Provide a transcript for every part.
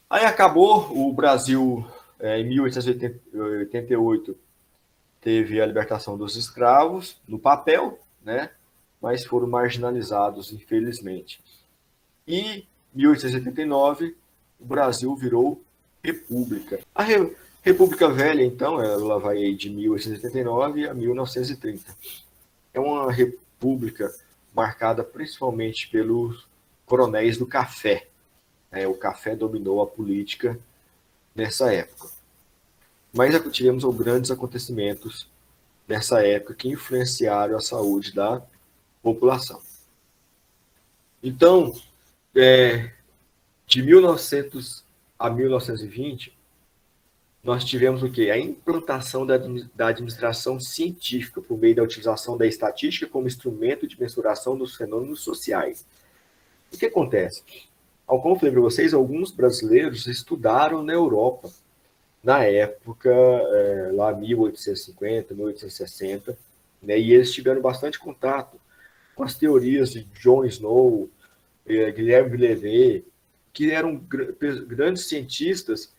Aí acabou, o Brasil, em 1888, teve a libertação dos escravos, no papel, né? Mas foram marginalizados, infelizmente. E em 1889, o Brasil virou república. República Velha, então, ela vai de 1889 a 1930. É uma república marcada principalmente pelos coronéis do café. O café dominou a política nessa época. Mas tivemos grandes acontecimentos nessa época que influenciaram a saúde da população. Então, de 1900 a 1920, nós tivemos o quê? A implantação da administração científica por meio da utilização da estatística como instrumento de mensuração dos fenômenos sociais. O que acontece? Como eu falei para vocês, alguns brasileiros estudaram na Europa, na época, lá 1850, 1860, né, e eles tiveram bastante contato com as teorias de John Snow, Guilherme Villeneuve, que eram grandes cientistas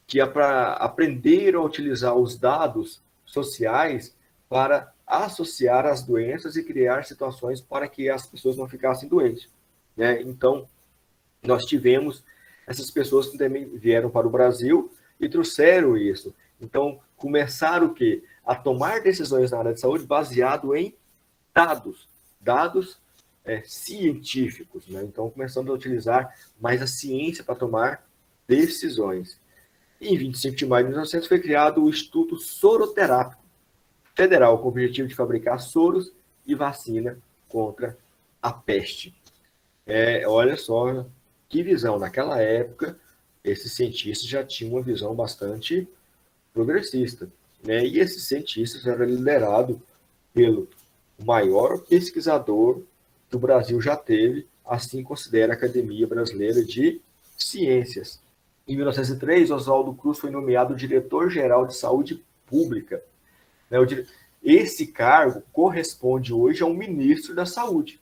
que aprenderam a utilizar os dados sociais para associar as doenças e criar situações para que as pessoas não ficassem doentes. Né? Então, nós tivemos essas pessoas que também vieram para o Brasil e trouxeram isso. Então, começaram o quê? A tomar decisões na área de saúde baseado em dados científicos. Né? Então, começando a utilizar mais a ciência para tomar decisões. E em 25 de maio de 1900 foi criado o Instituto Soroterápico Federal, com o objetivo de fabricar soros e vacina contra a peste. Olha só que visão. Naquela época, esses cientistas já tinham uma visão bastante progressista. Né? E esses cientistas eram liderados pelo maior pesquisador que o Brasil já teve, assim considera a Academia Brasileira de Ciências. Em 1903, Oswaldo Cruz foi nomeado diretor-geral de Saúde Pública. Esse cargo corresponde hoje ao ministro da Saúde.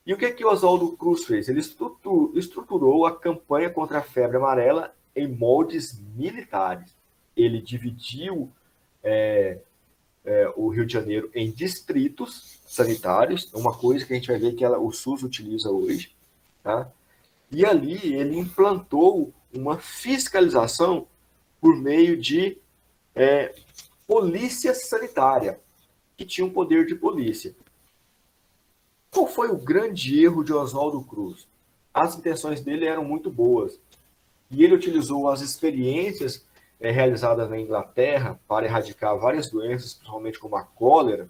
E o que Oswaldo Cruz fez? Ele estruturou a campanha contra a febre amarela em moldes militares. Ele dividiu o Rio de Janeiro em distritos sanitários, uma coisa que a gente vai ver que o SUS utiliza hoje, tá? E ali ele implantou uma fiscalização por meio de polícia sanitária, que tinha um poder de polícia. Qual foi o grande erro de Oswaldo Cruz? As intenções dele eram muito boas. E ele utilizou as experiências realizadas na Inglaterra para erradicar várias doenças, principalmente como a cólera.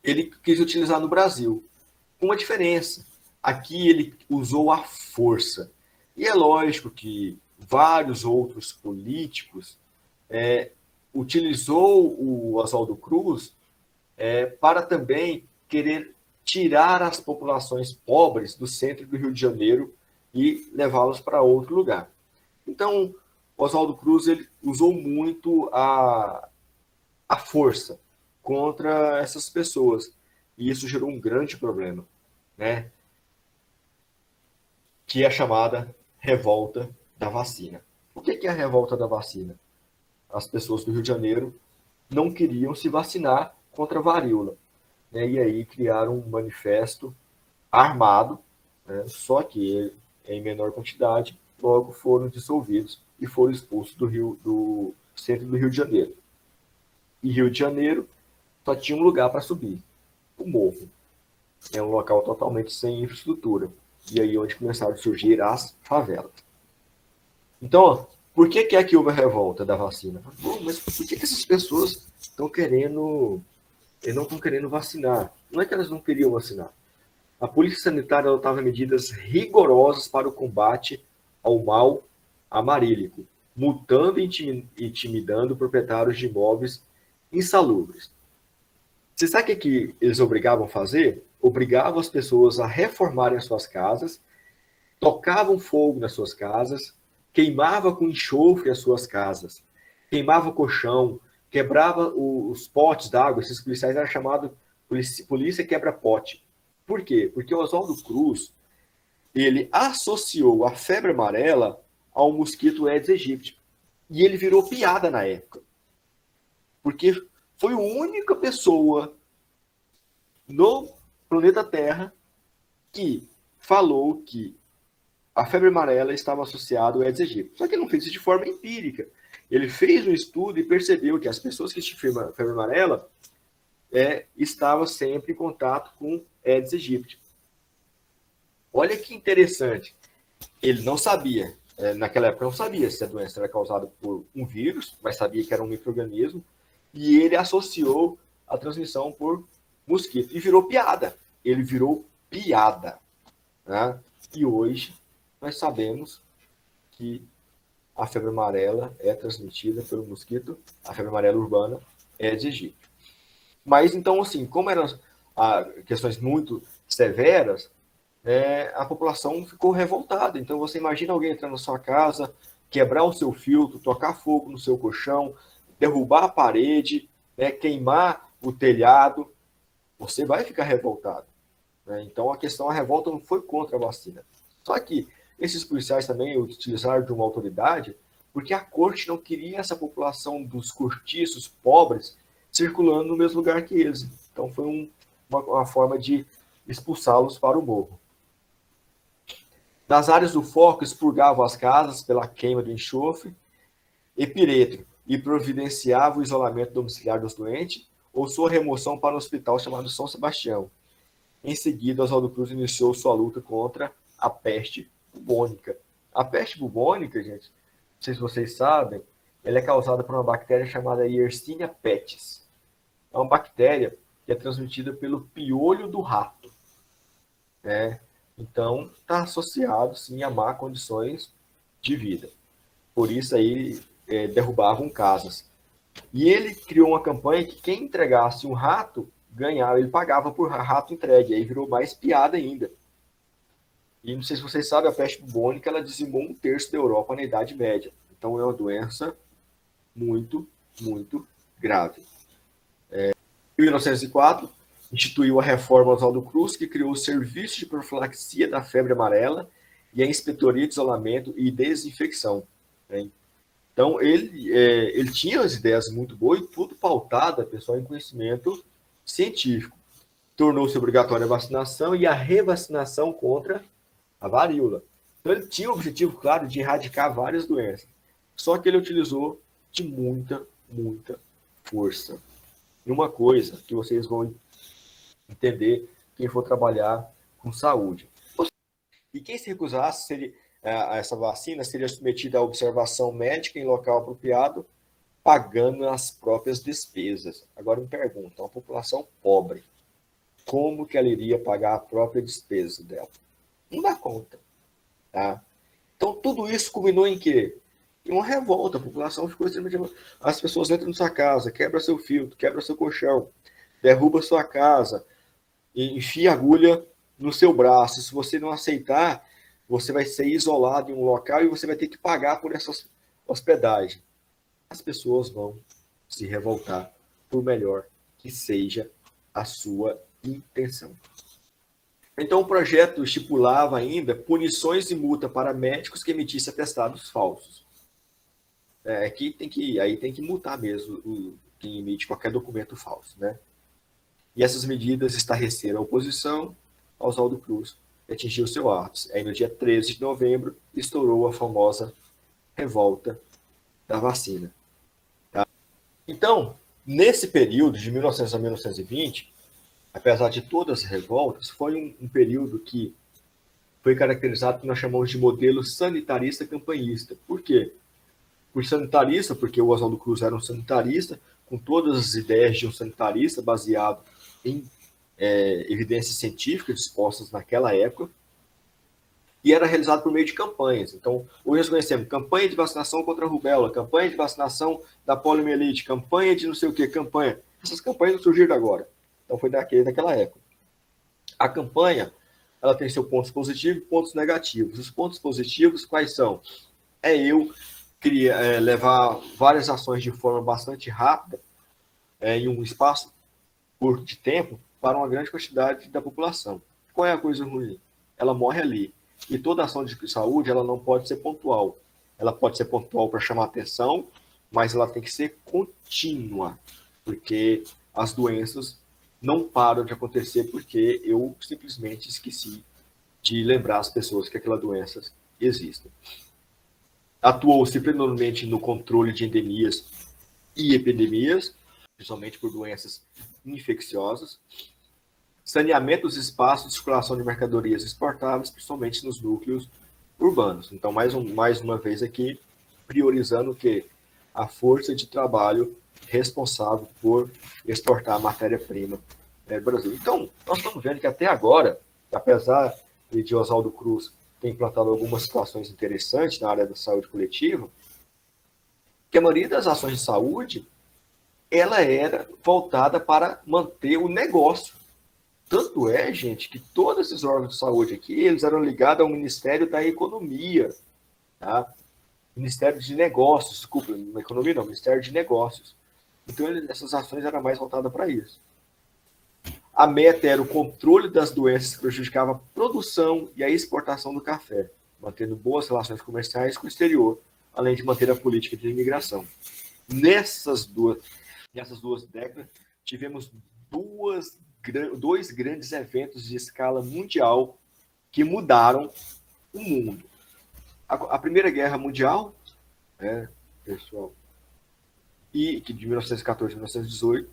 Ele quis utilizar no Brasil, com uma diferença. Aqui ele usou a força. E é lógico que vários outros políticos utilizou o Oswaldo Cruz para também querer tirar as populações pobres do centro do Rio de Janeiro e levá-los para outro lugar. Então, Oswaldo Cruz ele usou muito a força contra essas pessoas. E isso gerou um grande problema, né? Que é a chamada revolta da vacina. O que é a revolta da vacina? As pessoas do Rio de Janeiro não queriam se vacinar contra a varíola. Né? E aí criaram um manifesto armado, né? Só que em menor quantidade, logo foram dissolvidos e foram expulsos do centro do Rio de Janeiro. E Rio de Janeiro só tinha um lugar para subir, o morro. É um local totalmente sem infraestrutura. E aí onde começaram a surgir as favelas. Então, por que é que houve a revolta da vacina? Mas por que essas pessoas estão querendo, não estão querendo vacinar? Não é que elas não queriam vacinar. A polícia sanitária adotava medidas rigorosas para o combate ao mal amarílico, multando e intimidando proprietários de imóveis insalubres. Você sabe o que eles obrigavam a fazer? Obrigavam as pessoas a reformarem as suas casas, tocavam fogo nas suas casas, queimava com enxofre as suas casas, queimava colchão, quebrava os potes d'água. Esses policiais eram chamados polícia quebra-pote. Por quê? Porque o Oswaldo Cruz ele associou a febre amarela ao mosquito Aedes aegypti. E ele virou piada na época. Porque foi a única pessoa no planeta Terra que falou que a febre amarela estava associada ao Aedes aegypti. Só que ele não fez isso de forma empírica. Ele fez um estudo e percebeu que as pessoas que tinham febre amarela estavam sempre em contato com Aedes aegypti. Olha que interessante. Ele não sabia, naquela época não sabia se a doença era causada por um vírus, mas sabia que era um micro-organismo, e ele associou a transmissão por mosquito. E virou piada. Ele virou piada. Né? E hoje nós sabemos que a febre amarela é transmitida pelo mosquito, a febre amarela urbana Aedes aegypti. Mas então, assim, como eram questões muito severas, a população ficou revoltada. Então você imagina alguém entrar na sua casa, quebrar o seu filtro, tocar fogo no seu colchão, derrubar a parede, queimar o telhado, você vai ficar revoltado. Então a revolta não foi contra a vacina. Só que esses policiais também utilizaram de uma autoridade porque a corte não queria essa população dos cortiços pobres circulando no mesmo lugar que eles. Então foi uma forma de expulsá-los para o morro. Nas áreas do foco, expurgavam as casas pela queima do enxofre e piretro e providenciava o isolamento domiciliar dos doentes ou sua remoção para um hospital chamado São Sebastião. Em seguida, Oswaldo Cruz iniciou sua luta contra a peste bubônica. A peste bubônica, gente, não sei se vocês sabem, ela é causada por uma bactéria chamada Yersinia pestis. É uma bactéria que é transmitida pelo piolho do rato. Então, está associado, sim, a má condições de vida. Por isso aí derrubavam casas. E ele criou uma campanha que quem entregasse um rato ganhava, ele pagava por rato entregue. Aí virou mais piada ainda. E não sei se vocês sabem, a peste bubônica ela dizimou 1/3 da Europa na Idade Média. Então é uma doença muito, muito grave. Em 1904, instituiu a reforma Oswaldo Cruz, que criou o Serviço de Profilaxia da Febre Amarela e a Inspetoria de Isolamento e Desinfecção. Então, ele tinha as ideias muito boas e tudo pautado, pessoal, em conhecimento científico. Tornou-se obrigatória a vacinação e a revacinação contra a varíola. Então, ele tinha o objetivo, claro, de erradicar várias doenças. Só que ele utilizou de muita, muita força. E uma coisa que vocês vão entender quem for trabalhar com saúde. E quem se recusasse a essa vacina seria submetido à observação médica em local apropriado, pagando as próprias despesas. Agora me perguntam, uma população pobre, como que ela iria pagar a própria despesa dela? Não dá conta. Tá? Então tudo isso culminou em quê? Em uma revolta. A população ficou extremamente... As pessoas entram na sua casa, quebra seu filtro, quebra seu colchão, derruba sua casa, enfia agulha no seu braço. Se você não aceitar, você vai ser isolado em um local e você vai ter que pagar por essa hospedagem. As pessoas vão se revoltar, por melhor que seja a sua intenção. Então o projeto estipulava ainda punições e multa para médicos que emitissem atestados falsos. Aqui tem que multar mesmo quem emite qualquer documento falso, né? E essas medidas estarreceram a oposição ao Oswaldo Cruz e atingiu seu ápice. Aí no dia 13 de novembro estourou a famosa revolta da vacina. Tá? Então, nesse período de 1900 a 1920, apesar de todas as revoltas, foi um período que foi caracterizado que nós chamamos de modelo sanitarista campanhista. Por quê? Por sanitarista, porque o Oswaldo Cruz era um sanitarista, com todas as ideias de um sanitarista, baseado em evidências científicas dispostas naquela época, e era realizado por meio de campanhas. Então, hoje nós conhecemos campanha de vacinação contra a rubéola, campanha de vacinação da poliomielite, campanha de não sei o que, campanha. Essas campanhas não surgiram agora. Então, foi daquela época. A campanha, ela tem seus pontos positivos e pontos negativos. Os pontos positivos, quais são? Eu levar várias ações de forma bastante rápida, em um espaço curto de tempo, para uma grande quantidade da população. Qual é a coisa ruim? Ela morre ali. E toda ação de saúde, ela não pode ser pontual. Ela pode ser pontual para chamar atenção, mas ela tem que ser contínua, porque as doenças não param de acontecer porque eu simplesmente esqueci de lembrar as pessoas que aquela doença existe. Atuou-se predominantemente no controle de endemias e epidemias, principalmente por doenças infecciosas, saneamento dos espaços de circulação de mercadorias exportáveis, principalmente nos núcleos urbanos. Então, mais uma vez aqui, priorizando o quê? A força de trabalho responsável por exportar a matéria-prima do Brasil. Então, nós estamos vendo que até agora, apesar de Oswaldo Cruz ter implantado algumas situações interessantes na área da saúde coletiva, que a maioria das ações de saúde, ela era voltada para manter o negócio. Tanto é, gente, que todos esses órgãos de saúde aqui, eles eram ligados ao Ministério da Economia, tá? Ministério de Negócios, desculpa, não economia não, Ministério de Negócios. Então, essas ações eram mais voltadas para isso. A meta era o controle das doenças que prejudicavam a produção e a exportação do café, mantendo boas relações comerciais com o exterior, além de manter a política de imigração. Nessas duas décadas, tivemos dois grandes eventos de escala mundial que mudaram o mundo. A Primeira Guerra Mundial, pessoal, de 1914 a 1918,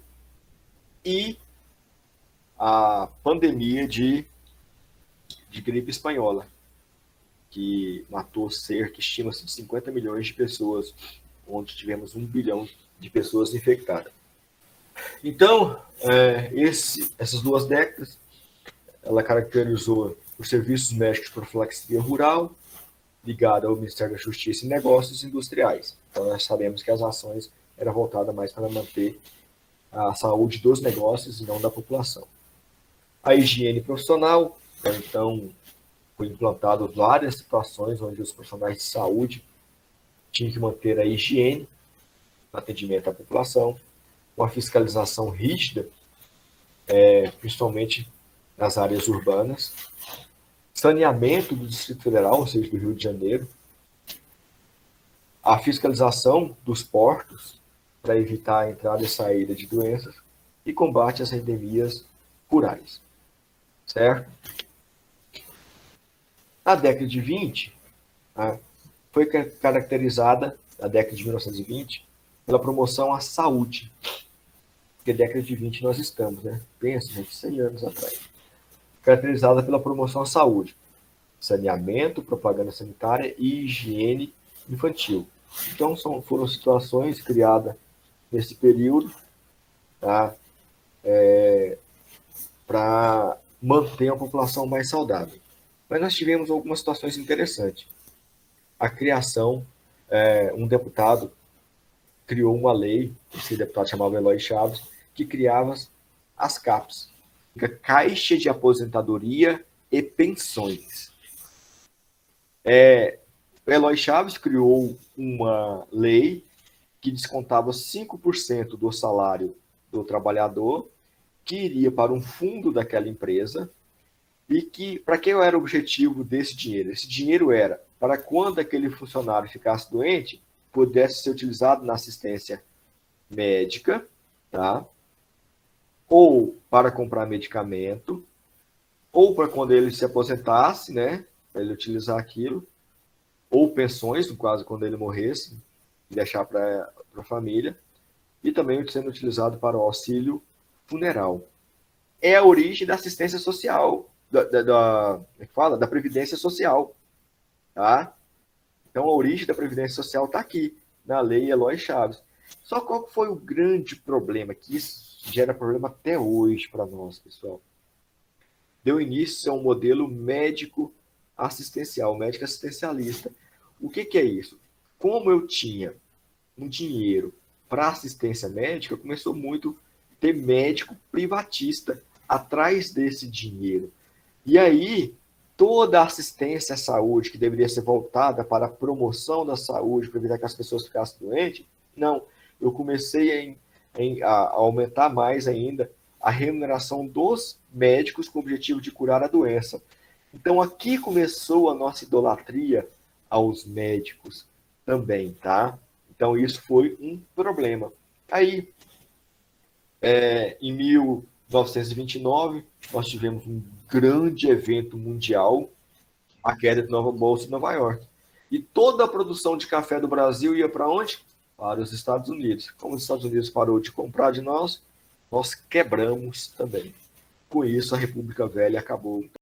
e a pandemia de gripe espanhola, que matou cerca, estima-se, de 50 milhões de pessoas, onde tivemos 1 bilhão de pessoas infectadas. Então, essas duas décadas, ela caracterizou os serviços médicos de profilaxia rural, ligado ao Ministério da Justiça e Negócios Industriais. Então, nós sabemos que as ações eram voltadas mais para manter a saúde dos negócios e não da população. A higiene profissional, então, foi implantado várias situações onde os profissionais de saúde tinham que manter a higiene no atendimento à população, uma fiscalização rígida, principalmente nas áreas urbanas, saneamento do Distrito Federal, ou seja, do Rio de Janeiro, a fiscalização dos portos para evitar a entrada e saída de doenças e combate às endemias rurais. Certo? A década de 20 foi caracterizada, a década de 1920, pela promoção à saúde. Porque década de 20 nós estamos, né? Pensa, gente, 100 anos atrás. Caracterizada pela promoção à saúde, saneamento, propaganda sanitária e higiene infantil. Então, foram situações criadas nesse período, tá? Para manter a população mais saudável. Mas nós tivemos algumas situações interessantes. A criação, um deputado criou uma lei, esse deputado chamava Eloy Chaves, que criava as CAPs, Caixa de Aposentadoria e Pensões. O Eloy Chaves criou uma lei que descontava 5% do salário do trabalhador, que iria para um fundo daquela empresa, e que, para que era o objetivo desse dinheiro? Esse dinheiro era para quando aquele funcionário ficasse doente, pudesse ser utilizado na assistência médica, tá? Ou para comprar medicamento, ou para quando ele se aposentasse, né? Para ele utilizar aquilo, ou pensões, no caso, quando ele morresse, e deixar para a família, e também sendo utilizado para o auxílio funeral. É a origem da assistência social, da Previdência Social. Tá? Então, a origem da Previdência Social está aqui, na Lei Eloy Chaves. Só qual foi o grande problema, que isso gera problema até hoje para nós, pessoal? Deu início a um modelo médico assistencial, médico assistencialista. O que é isso? Como eu tinha um dinheiro para assistência médica, começou muito a ter médico privatista atrás desse dinheiro. E aí, toda a assistência à saúde, que deveria ser voltada para a promoção da saúde, para evitar que as pessoas ficassem doentes, não. Eu comecei a aumentar mais ainda a remuneração dos médicos com o objetivo de curar a doença. Então, aqui começou a nossa idolatria aos médicos também, tá? Então, isso foi um problema. Aí, em 1929, nós tivemos um grande evento mundial, a queda de Nova Bolsa de Nova York. E toda a produção de café do Brasil ia para onde? Para os Estados Unidos. Como os Estados Unidos parou de comprar de nós, nós quebramos também. Com isso, a República Velha acabou.